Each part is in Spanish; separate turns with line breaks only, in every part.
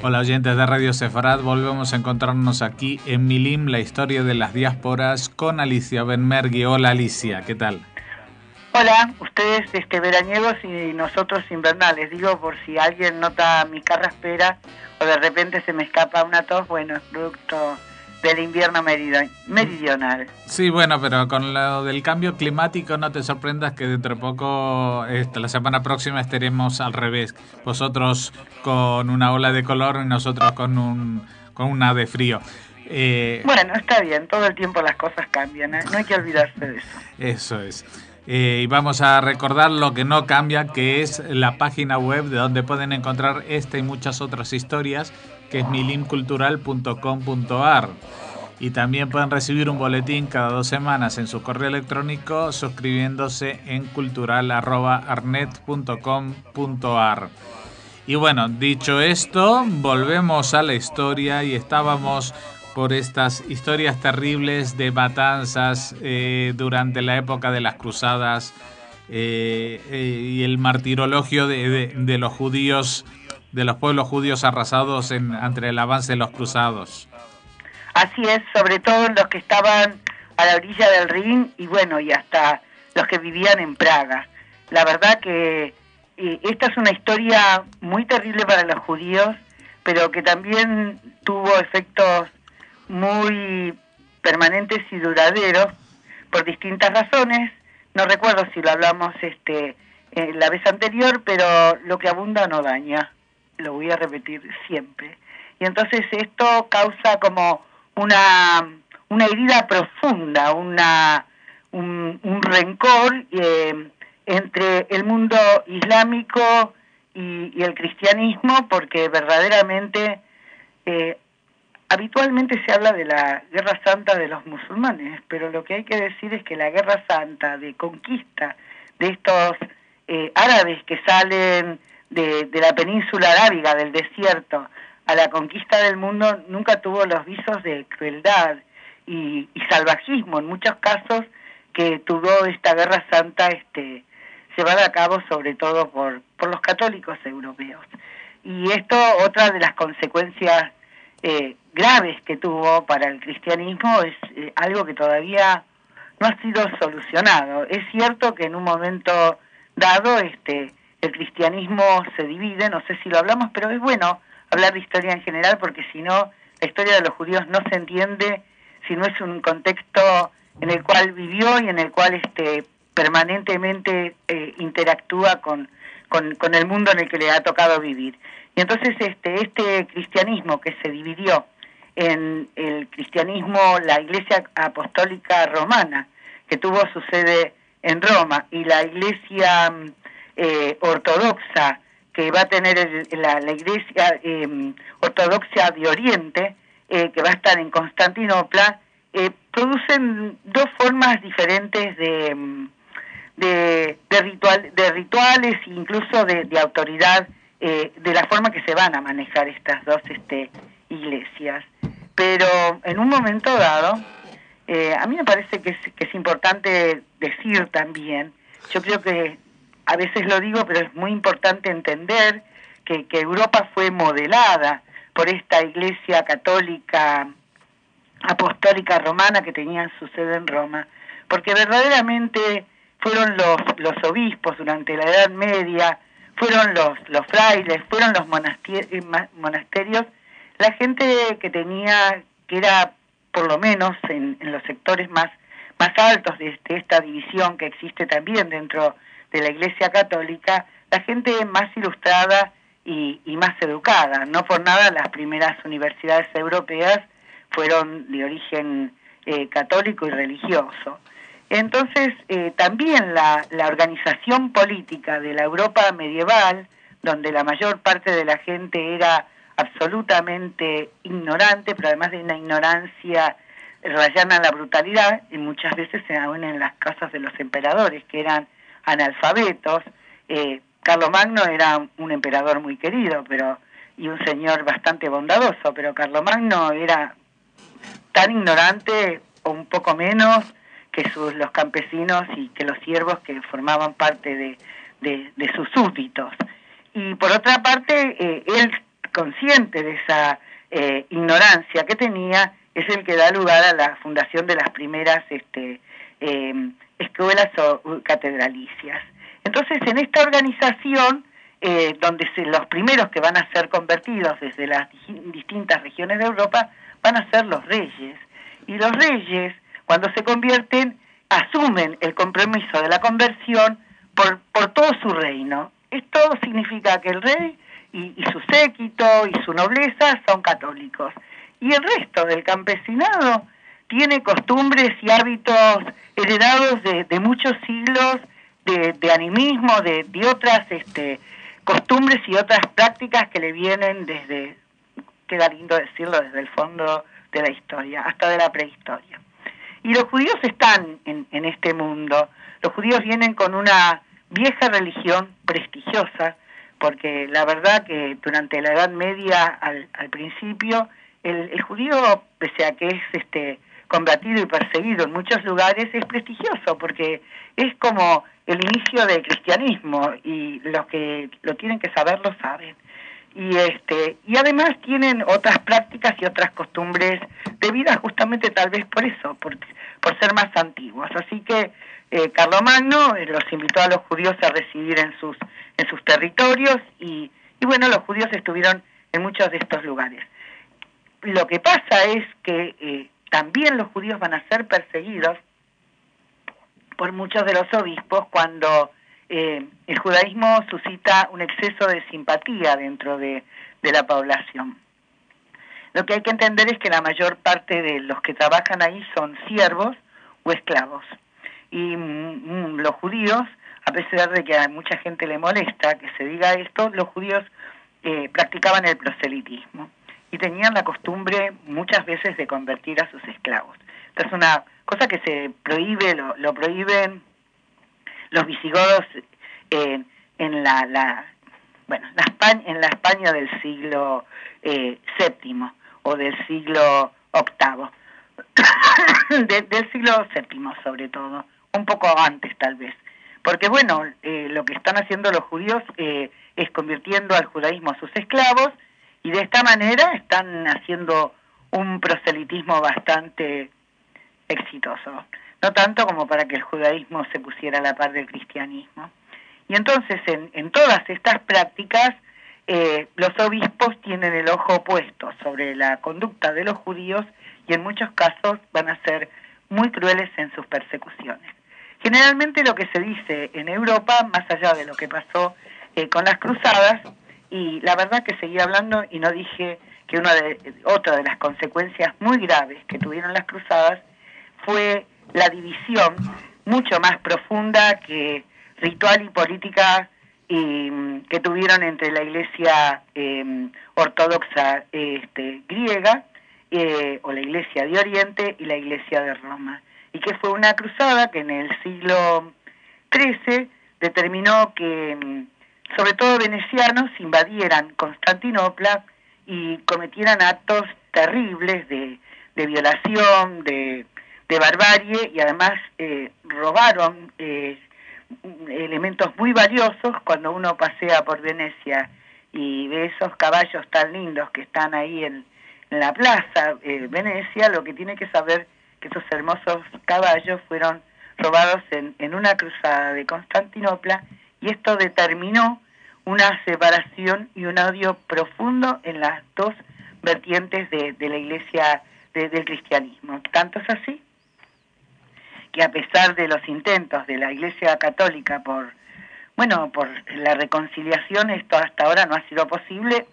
Hola oyentes de Radio Sefarad, volvemos a encontrarnos aquí en Milim, la historia de las diásporas, con Alicia Benmergui. Hola Alicia, ¿qué tal?
Hola, ustedes veraniegos y nosotros invernales. Digo, por si alguien nota mi carraspera o de repente se me escapa una tos, bueno, es producto del invierno meridional.
Sí, bueno, pero con lo del cambio climático no te sorprendas que dentro de poco, la semana próxima estaremos al revés. Vosotros con una ola de calor y nosotros con una de frío.
Bueno, está bien, todo el tiempo las cosas cambian, ¿eh? No hay que olvidarse de eso.
Eso es. Y vamos a recordar lo que no cambia, que es la página web de donde pueden encontrar esta y muchas otras historias, que es milimcultural.com.ar. Y también pueden recibir un boletín cada 2 semanas en su correo electrónico suscribiéndose en cultural@arnet.com.ar. Y bueno, dicho esto, volvemos a la historia y estábamos por estas historias terribles de matanzas durante la época de las cruzadas y el martirologio de los judíos, de los pueblos judíos arrasados entre el avance de los cruzados.
Así es, sobre todo los que estaban a la orilla del Rin y bueno, y hasta los que vivían en Praga. La verdad que esta es una historia muy terrible para los judíos, pero que también tuvo efectos muy permanentes y duraderos por distintas razones. No recuerdo si lo hablamos la vez anterior, pero lo que abunda no daña. Lo voy a repetir siempre. Y entonces esto causa como una herida profunda, un rencor entre el mundo islámico y el cristianismo, porque verdaderamente habitualmente se habla de la Guerra Santa de los musulmanes, pero lo que hay que decir es que la Guerra Santa de conquista de estos árabes que salen de la península arábiga, del desierto, a la conquista del mundo, nunca tuvo los visos de crueldad y salvajismo, en muchos casos, que tuvo esta Guerra Santa llevada a cabo sobre todo por los católicos europeos. Y esto, otra de las consecuencias graves que tuvo para el cristianismo, es algo que todavía no ha sido solucionado. Es cierto que en un momento dado el cristianismo se divide, no sé si lo hablamos, pero es bueno hablar de historia en general, porque si no, la historia de los judíos no se entiende si no es un contexto en el cual vivió y en el cual permanentemente interactúa con el mundo en el que le ha tocado vivir. Y entonces este cristianismo que se dividió en el cristianismo, la Iglesia Apostólica Romana, que tuvo su sede en Roma, y la Iglesia ortodoxa, que va a tener la Iglesia Ortodoxa de Oriente, que va a estar en Constantinopla, producen dos formas diferentes de rituales e incluso de autoridad, de la forma que se van a manejar estas dos iglesias. Pero en un momento dado, a mí me parece que es importante decir también, yo creo que a veces lo digo, pero es muy importante entender que Europa fue modelada por esta Iglesia Católica Apostólica Romana que tenía su sede en Roma, porque verdaderamente fueron los obispos durante la Edad Media, fueron los frailes, fueron los monasterios, la gente que era por lo menos en los sectores más altos de esta división que existe también dentro de la Iglesia Católica, la gente más ilustrada y más educada. No por nada las primeras universidades europeas fueron de origen católico y religioso. Entonces, también la organización política de la Europa medieval, donde la mayor parte de la gente era absolutamente ignorante, pero además de una ignorancia rayana a la brutalidad, y muchas veces aún en las casas de los emperadores, que eran analfabetos. Carlomagno era un emperador muy querido, y un señor bastante bondadoso, pero Carlomagno era tan ignorante o un poco menos que los campesinos y que los siervos que formaban parte de sus súbditos. Y por otra parte, él consciente de esa ignorancia que tenía, es el que da lugar a la fundación de las primeras escuelas catedralicias. Entonces, en esta organización, donde los primeros que van a ser convertidos desde las distintas regiones de Europa van a ser los reyes. Y los reyes, cuando se convierten, asumen el compromiso de la conversión por todo su reino. Esto significa que el rey y su séquito y su nobleza son católicos. Y el resto del campesinado tiene costumbres y hábitos heredados de muchos siglos de animismo, de otras costumbres y otras prácticas que le vienen desde, queda lindo decirlo, desde el fondo de la historia, hasta de la prehistoria. Y los judíos están en este mundo. Los judíos vienen con una vieja religión prestigiosa, porque la verdad que durante la Edad Media, al principio, el judío, pese a que es combatido y perseguido en muchos lugares, es prestigioso, porque es como el inicio del cristianismo, y los que lo tienen que saber lo saben. Y además tienen otras prácticas y otras costumbres de vida, justamente tal vez por eso, por ser más antiguos. Así que Carlomagno los invitó a los judíos a residir en sus territorios, y bueno, los judíos estuvieron en muchos de estos lugares. Lo que pasa es que también los judíos van a ser perseguidos por muchos de los obispos cuando el judaísmo suscita un exceso de simpatía dentro de la población. Lo que hay que entender es que la mayor parte de los que trabajan ahí son siervos o esclavos. Y los judíos, a pesar de que a mucha gente le molesta que se diga esto, los judíos practicaban el proselitismo y tenían la costumbre muchas veces de convertir a sus esclavos. Entonces, una cosa que se prohíbe, lo prohíben los visigodos en la España del siglo VII o del siglo VIII, del siglo VII sobre todo, un poco antes tal vez, porque bueno, lo que están haciendo los judíos es convirtiendo al judaísmo a sus esclavos, y de esta manera están haciendo un proselitismo bastante exitoso, no tanto como para que el judaísmo se pusiera a la par del cristianismo. Y entonces en todas estas prácticas los obispos tienen el ojo puesto sobre la conducta de los judíos, y en muchos casos van a ser muy crueles en sus persecuciones. Generalmente lo que se dice en Europa, más allá de lo que pasó con las cruzadas, y la verdad que seguí hablando y no dije que otra de las consecuencias muy graves que tuvieron las cruzadas fue la división mucho más profunda que ritual y política que tuvieron entre la Iglesia ortodoxa griega o la Iglesia de Oriente y la Iglesia de Roma, y que fue una cruzada que en el siglo XIII determinó que sobre todo venecianos invadieran Constantinopla y cometieran actos terribles de violación, de barbarie, y además robaron elementos muy valiosos. Cuando uno pasea por Venecia y ve esos caballos tan lindos que están ahí en la plaza Venecia, lo que tiene que saber que esos hermosos caballos fueron robados en una cruzada de Constantinopla, y esto determinó una separación y un odio profundo en las dos vertientes de la Iglesia del cristianismo. Tanto es así que, a pesar de los intentos de la Iglesia católica por la reconciliación, esto hasta ahora no ha sido posible.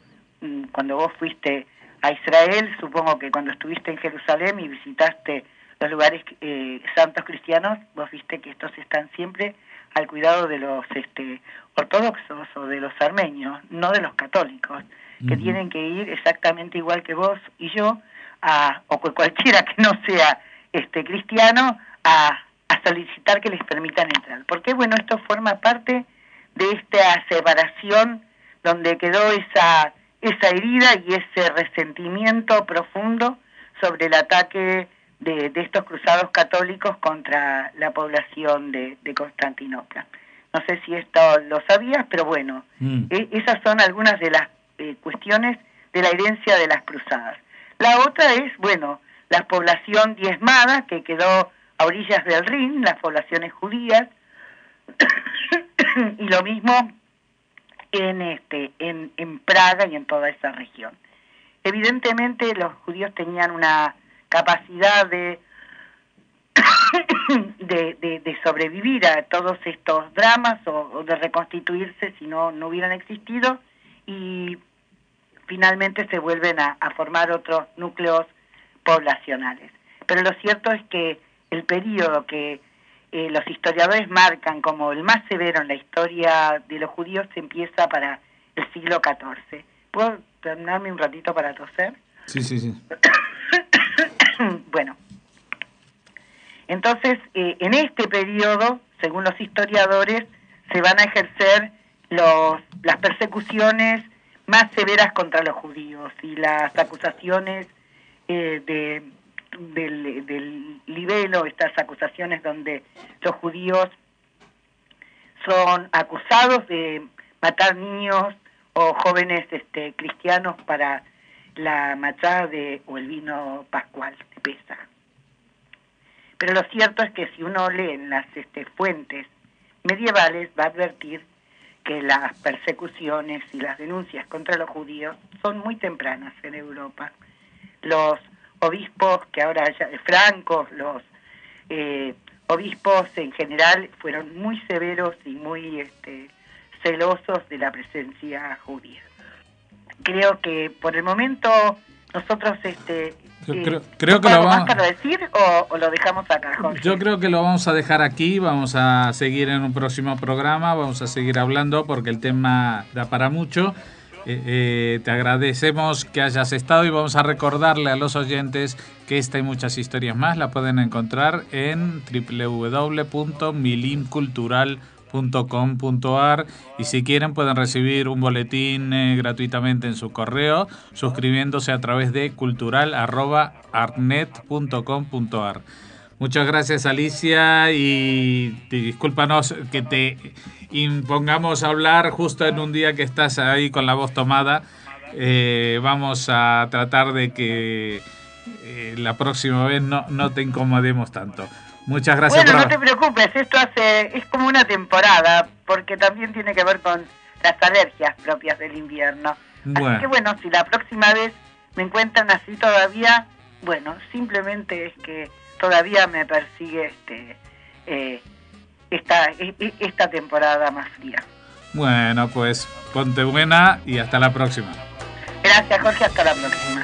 Cuando vos fuiste a Israel, supongo que cuando estuviste en Jerusalén y visitaste los lugares santos cristianos, vos viste que estos están siempre al cuidado de los ortodoxos o de los armenios, no de los católicos, que tienen que ir exactamente igual que vos y yo, o cualquiera que no sea cristiano, a solicitar que les permitan entrar. Porque bueno, esto forma parte de esta separación donde quedó esa herida y ese resentimiento profundo sobre el ataque de estos cruzados católicos contra la población de Constantinopla. No sé si esto lo sabías, pero bueno, esas son algunas de las cuestiones de la herencia de las cruzadas. La otra es, bueno, la población diezmada que quedó a orillas del Rin, las poblaciones judías, y lo mismo en Praga y en toda esa región. Evidentemente los judíos tenían una capacidad de sobrevivir a todos estos dramas o de reconstituirse si no hubieran existido, y finalmente se vuelven a formar otros núcleos poblacionales. Pero lo cierto es que el periodo que los historiadores marcan como el más severo en la historia de los judíos se empieza para el siglo XIV. ¿Puedo terminarme un ratito para toser?
Sí.
Bueno, entonces en este periodo, según los historiadores, se van a ejercer las persecuciones más severas contra los judíos y las acusaciones del libelo, estas acusaciones donde los judíos son acusados de matar niños o jóvenes cristianos para la machá o el vino pascual de Pesaj. Pero lo cierto es que si uno lee en las fuentes medievales va a advertir que las persecuciones y las denuncias contra los judíos son muy tempranas en Europa. Los obispos que ahora francos, los obispos en general fueron muy severos y muy celosos de la presencia judía. Creo que por el momento nosotros
creo que
¿algo más para decir o lo dejamos acá, Jorge?
Yo creo que lo vamos a dejar aquí, vamos a seguir en un próximo programa, vamos a seguir hablando porque el tema da para mucho. Te agradecemos que hayas estado y vamos a recordarle a los oyentes que esta y muchas historias más la pueden encontrar en www.milimcultural.com.ar, y si quieren pueden recibir un boletín gratuitamente en su correo suscribiéndose a través de cultural@artnet.com.ar. Muchas gracias, Alicia, y discúlpanos que te impongamos a hablar justo en un día que estás ahí con la voz tomada. Vamos a tratar de que la próxima vez no te incomodemos tanto. Muchas gracias.
Bueno, no te preocupes, esto es como una temporada, porque también tiene que ver con las alergias propias del invierno. Bueno. Así que bueno, si la próxima vez me encuentran así todavía, bueno, simplemente es que todavía me persigue esta temporada más fría.
Bueno, pues ponte buena y hasta la próxima.
Gracias, Jorge, hasta la próxima.